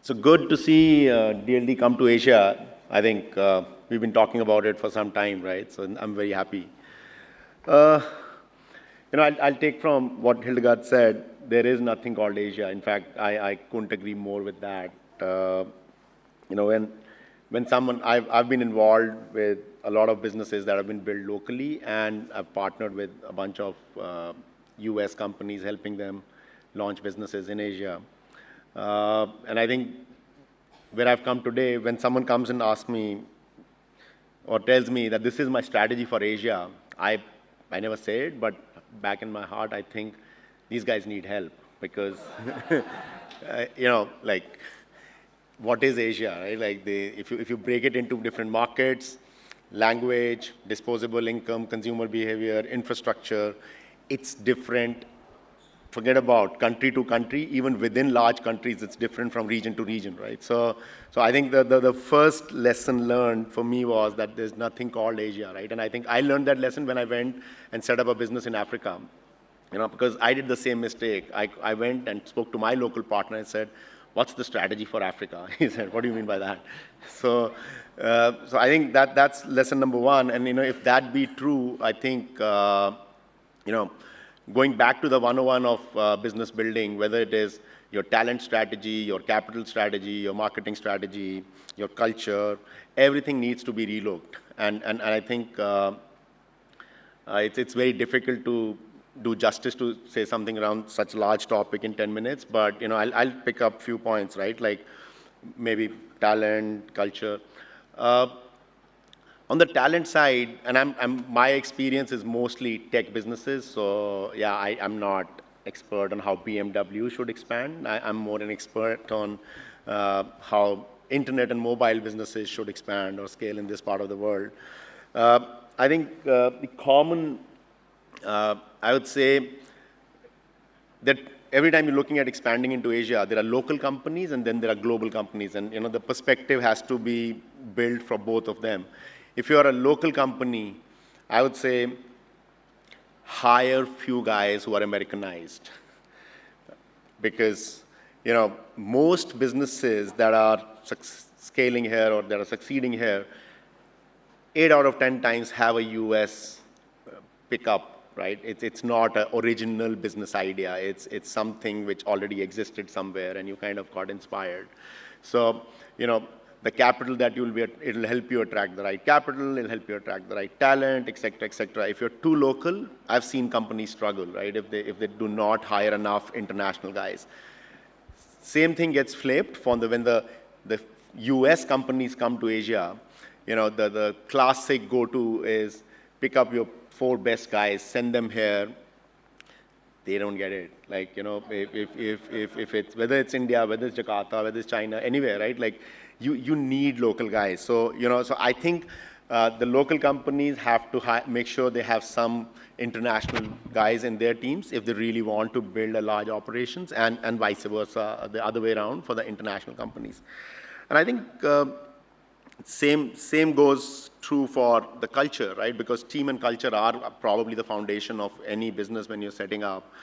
So good to see DLD come to Asia. I think we've been talking about it for some time, right? So I'm very happy. Uh, I'll take from what Hildegard said. There is nothing called Asia. In fact, I couldn't agree more with that. Uh, when someone, I've been involved with a lot of businesses that have been built locally, and I've partnered with a bunch of US companies helping them launch businesses in Asia. And I think where I've come today, when someone comes and asks me or tells me that this is my strategy for Asia, I never say it, but back in my heart, I think these guys need help because, like, what is Asia, right? Like, if you break it into different markets, language, disposable income, consumer behavior, infrastructure, it's different. Forget about country to country, even within large countries, it's different from region to region, right? So I think the first lesson learned for me was that there's nothing called Asia, right? And I think I learned that lesson when I went and set up a business in Africa, because I did the same mistake. I went and spoke to my local partner and said, what's the strategy for Africa? He said, what do you mean by that? So I think that's lesson number one. And, if that be true, I think, going back to the 101 of business building, whether it is your talent strategy, your capital strategy, your marketing strategy, your culture, everything needs to be relooked. And I think it's very difficult to do justice to say something around such a large topic in 10 minutes, but I'll pick up a few points, right? Like maybe talent, culture. On the talent side, and my experience is mostly tech businesses, so yeah, I'm not expert on how BMW should expand. I'm more an expert on how internet and mobile businesses should expand or scale in this part of the world. I think the common, I would say that every time you're looking at expanding into Asia, there are local companies and then there are global companies, and the perspective has to be built for both of them. If you're a local company, I would say hire few guys who are Americanized. Because, most businesses that are scaling here or that are succeeding here, 8 out of 10 times have a US pickup, right? It's not an original business idea. It's something which already existed somewhere and you kind of got inspired. So, the capital that you'll be, it'll help you attract the right capital, it'll help you attract the right talent, et cetera, et cetera. If you're too local, I've seen companies struggle, right? If they do not hire enough international guys. Same thing gets flipped when the US companies come to Asia. The classic go-to is pick up your 4 best guys, send them here. They don't get it. Like, if it's, whether it's India, whether it's Jakarta, whether it's China, anywhere, right? Like, you need local guys. So, so I think the local companies have to make sure they have some international guys in their teams if they really want to build a large operations, and vice versa, the other way around for the international companies. And I think same goes true for the culture, right? Because team and culture are probably the foundation of any business when you're setting up.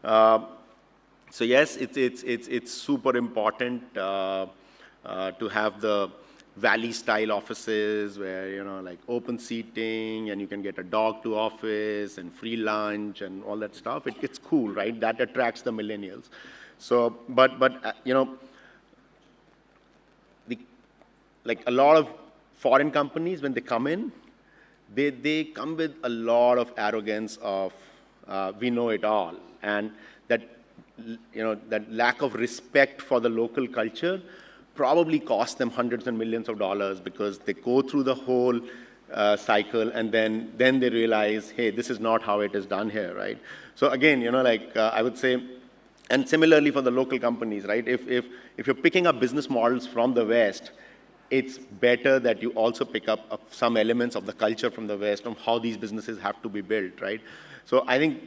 So yes, it's super important to have the valley-style offices where, like open seating, and you can get a dog to office and free lunch and all that stuff. It's cool, right? That attracts the millennials. So, but like a lot of foreign companies, when they come in, they come with a lot of arrogance of, we know it all. And that, that lack of respect for the local culture probably cost them hundreds and millions of dollars, because they go through the whole cycle and then they realize, hey, this is not how it is done here, right? So again, I would say, and similarly for the local companies, right? If you're picking up business models from the West, it's better that you also pick up some elements of the culture from the West on how these businesses have to be built, right? So I think,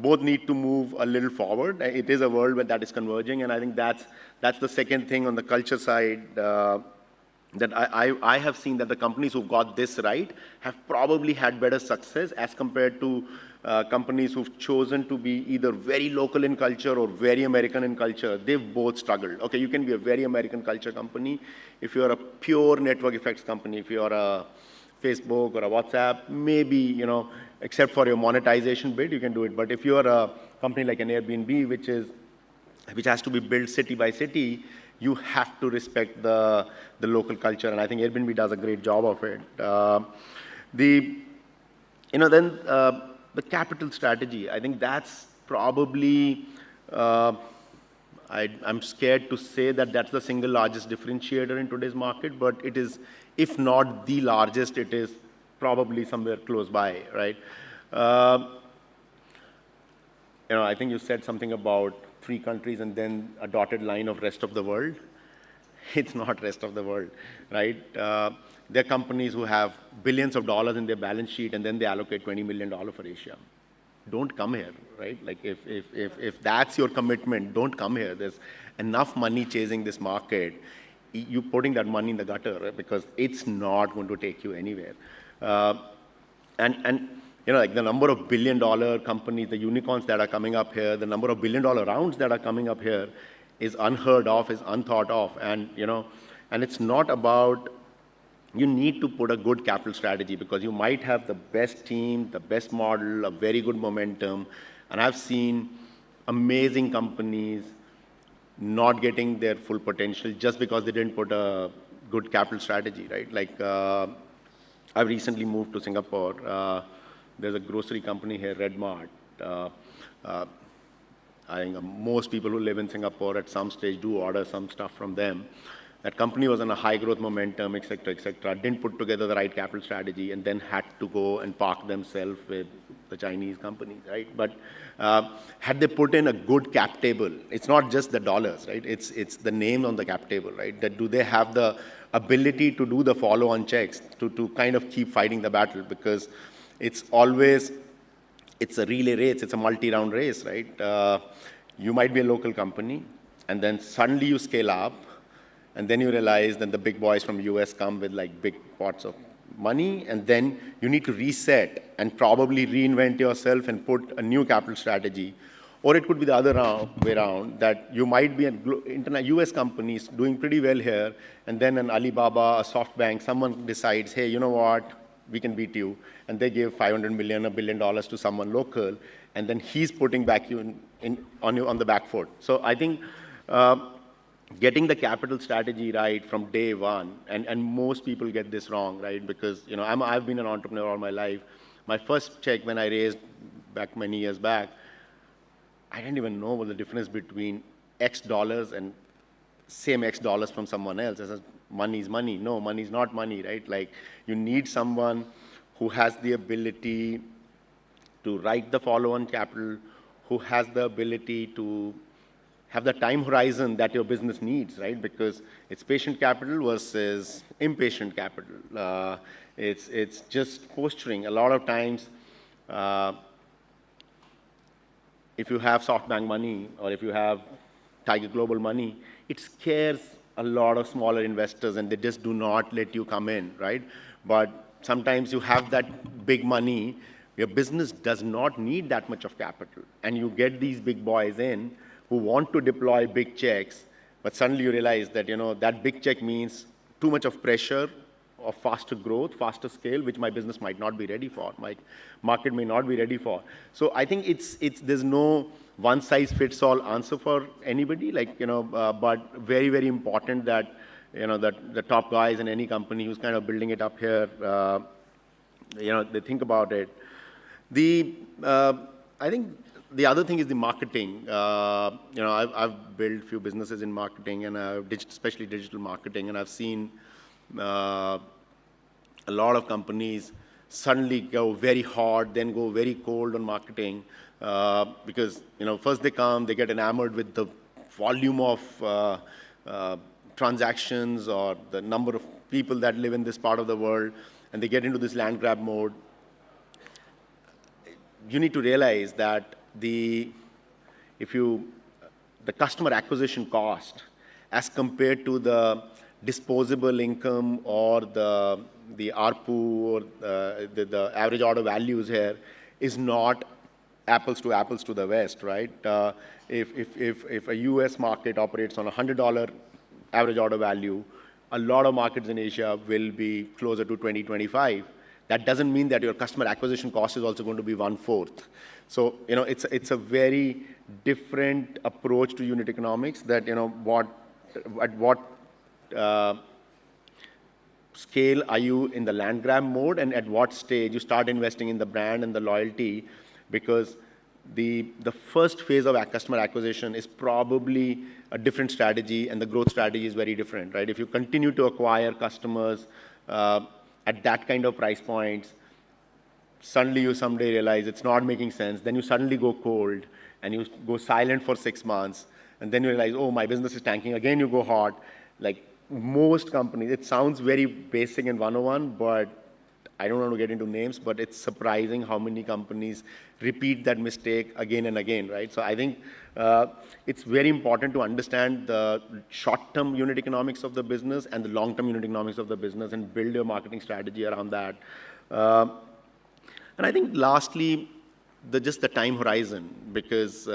both need to move a little forward. It is a world where that is converging, and I think that's the second thing on the culture side. that I have seen that the companies who've got this right have probably had better success as compared to companies who've chosen to be either very local in culture or very American in culture. They've both struggled. Okay, you can be a very American culture company. If you're a pure network effects company, if you're a Facebook or a WhatsApp, maybe, except for your monetization bit, you can do it. But if you're a company like an Airbnb, which has to be built city by city, you have to respect the local culture, and I think Airbnb does a great job of it. The capital strategy, I think that's probably, I'm scared to say that that's the single largest differentiator in today's market, but it is, if not the largest, it is probably somewhere close by, right? I think you said something about 3 countries and then a dotted line of rest of the world. It's not rest of the world, right? There are companies who have billions of dollars in their balance sheet and then they allocate $20 million for Asia. Don't come here, right? Like if that's your commitment, don't come here. There's enough money chasing this market. You're putting that money in the gutter, right? Because it's not going to take you anywhere. Like the number of billion-dollar companies, the unicorns that are coming up here, the number of billion-dollar rounds that are coming up here is unheard of, is unthought of. And it's not about, you need to put a good capital strategy because you might have the best team, the best model, a very good momentum. And I've seen amazing companies not getting their full potential just because they didn't put a good capital strategy, right? Like, I recently moved to Singapore. There's a grocery company here, Red Mart. I think most people who live in Singapore at some stage do order some stuff from them. That company was on a high growth momentum, et cetera, didn't put together the right capital strategy and then had to go and park themselves with the Chinese companies, right? But had they put in a good cap table, it's not just the dollars, right? It's the name on the cap table, right? That do they have the ability to do the follow-on checks to kind of keep fighting the battle, because it's a relay race, it's a multi-round race, right? You might be a local company, and then suddenly you scale up, and then you realize that the big boys from the US come with like big pots of money, and then you need to reset and probably reinvent yourself and put a new capital strategy. Or it could be the other way around, that you might be an US companies doing pretty well here, and then an Alibaba, a SoftBank, someone decides, hey, you know what, we can beat you. And they give $500 million, $1 billion to someone local, and then he's putting back you on the back foot. So I think getting the capital strategy right from day one, and most people get this wrong, right? Because I've been an entrepreneur all my life. My first check when I raised back many years back, I didn't even know what the difference between X dollars and same X dollars from someone else. I said, money is money. No, money is not money, right? Like, you need someone who has the ability to write the follow-on capital, who has the ability to have the time horizon that your business needs, right? Because it's patient capital versus impatient capital. It's just posturing. A lot of times, if you have SoftBank money or if you have Tiger Global money, it scares a lot of smaller investors and they just do not let you come in, right? But sometimes you have that big money, your business does not need that much of capital. And you get these big boys in who want to deploy big checks, but suddenly you realize that, that big check means too much of pressure of faster growth, faster scale, which my business might not be ready for, my market may not be ready for. So I think there's no one-size-fits-all answer for anybody, but very, very important that, that the top guys in any company who's kind of building it up here, they think about it. I think the other thing is the marketing. I've built a few businesses in marketing, and especially digital marketing, and I've seen a lot of companies suddenly go very hard, then go very cold on marketing, because first they come, they get enamored with the volume of transactions or the number of people that live in this part of the world, and they get into this land grab mode. You need to realize that the customer acquisition cost as compared to the disposable income or the ARPU or the average order values here is not apples to the West, right? If a US market operates on a $100 average order value, a lot of markets in Asia will be closer to 20, 25. That doesn't mean that your customer acquisition cost is also going to be 1/4. So, it's a very different approach to unit economics that, at what scale are you in the land grab mode, and at what stage you start investing in the brand and the loyalty, because the first phase of customer acquisition is probably a different strategy, and the growth strategy is very different, right? If you continue to acquire customers at that kind of price points, suddenly you someday realize it's not making sense. Then you suddenly go cold, and you go silent for 6 months, and then you realize, oh, my business is tanking. Again, you go hot. Like most companies, it sounds very basic and 101, but I don't want to get into names, but it's surprising how many companies repeat that mistake again and again, right? So I think it's very important to understand the short-term unit economics of the business and the long-term unit economics of the business, and build your marketing strategy around that. And I think lastly, just the time horizon, because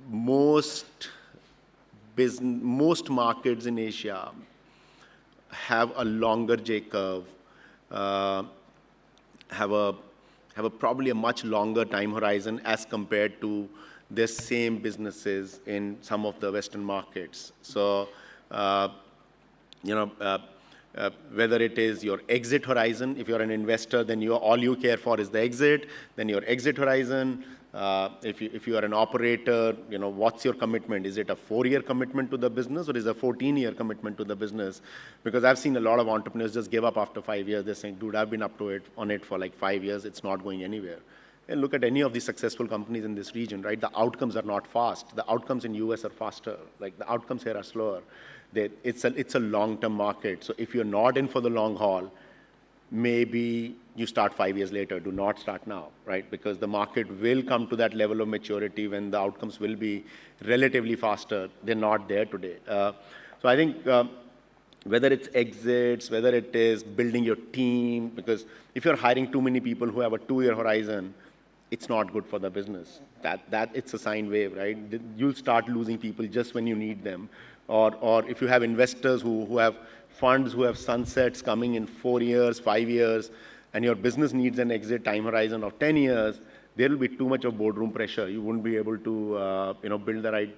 most markets in Asia have a longer J curve, have probably a much longer time horizon as compared to the same businesses in some of the Western markets. So, whether it is your exit horizon, if you're an investor, then all you care for is the exit, then your exit horizon. If you are an operator, what's your commitment? Is it a 4-year commitment to the business, or is it a 14-year commitment to the business? Because I've seen a lot of entrepreneurs just give up after 5 years. They're saying, dude, I've been on it for like 5 years. It's not going anywhere. And look at any of the successful companies in this region, right? The outcomes are not fast. The outcomes in US are faster. Like the outcomes here are slower. It's a long-term market. So if you're not in for the long haul, maybe you start 5 years later. Do not start now, right? Because the market will come to that level of maturity when the outcomes will be relatively faster. They're not there today. So I think whether it's exits, whether it is building your team, because if you're hiring too many people who have a 2-year horizon, it's not good for the business. That it's a sine wave, right? You'll start losing people just when you need them. Or if you have investors who have funds who have sunsets coming in 4 years, 5 years, and your business needs an exit time horizon of 10 years, there will be too much of boardroom pressure. You won't be able to build the right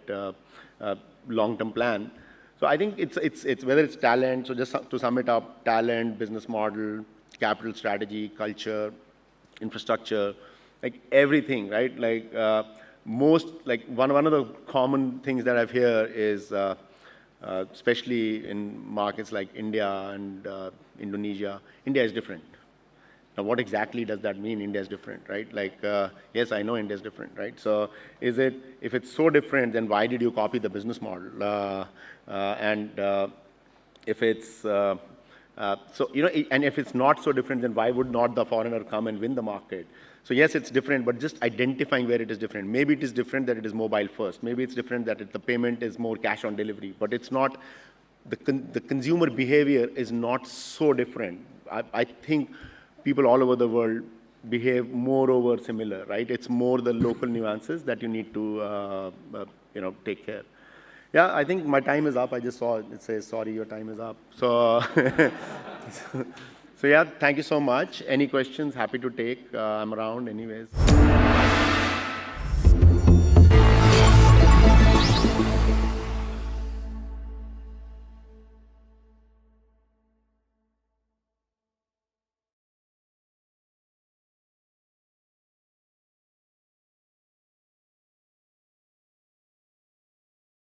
long-term plan. So I think it's whether it's talent. So just to sum it up: talent, business model, capital strategy, culture, infrastructure, like everything, right? Like one of the common things that I've heard is, especially in markets like India and Indonesia, India is different. Now, what exactly does that mean? India is different, right? Like, yes, I know India is different, right? So if it's so different, then why did you copy the business model? If it's, and if it's not so different, then why would not the foreigner come and win the market? So yes, it's different, but just identifying where it is different. Maybe it is different that it is mobile first. Maybe it's different that the payment is more cash on delivery, but it's not, the consumer behavior is not so different. I think people all over the world behave more over similar, right? It's more the local nuances that you need to, take care. Yeah, I think my time is up. I just saw it says, sorry, your time is up. So, so yeah, thank you so much. Any questions? Happy to take. I'm around anyways.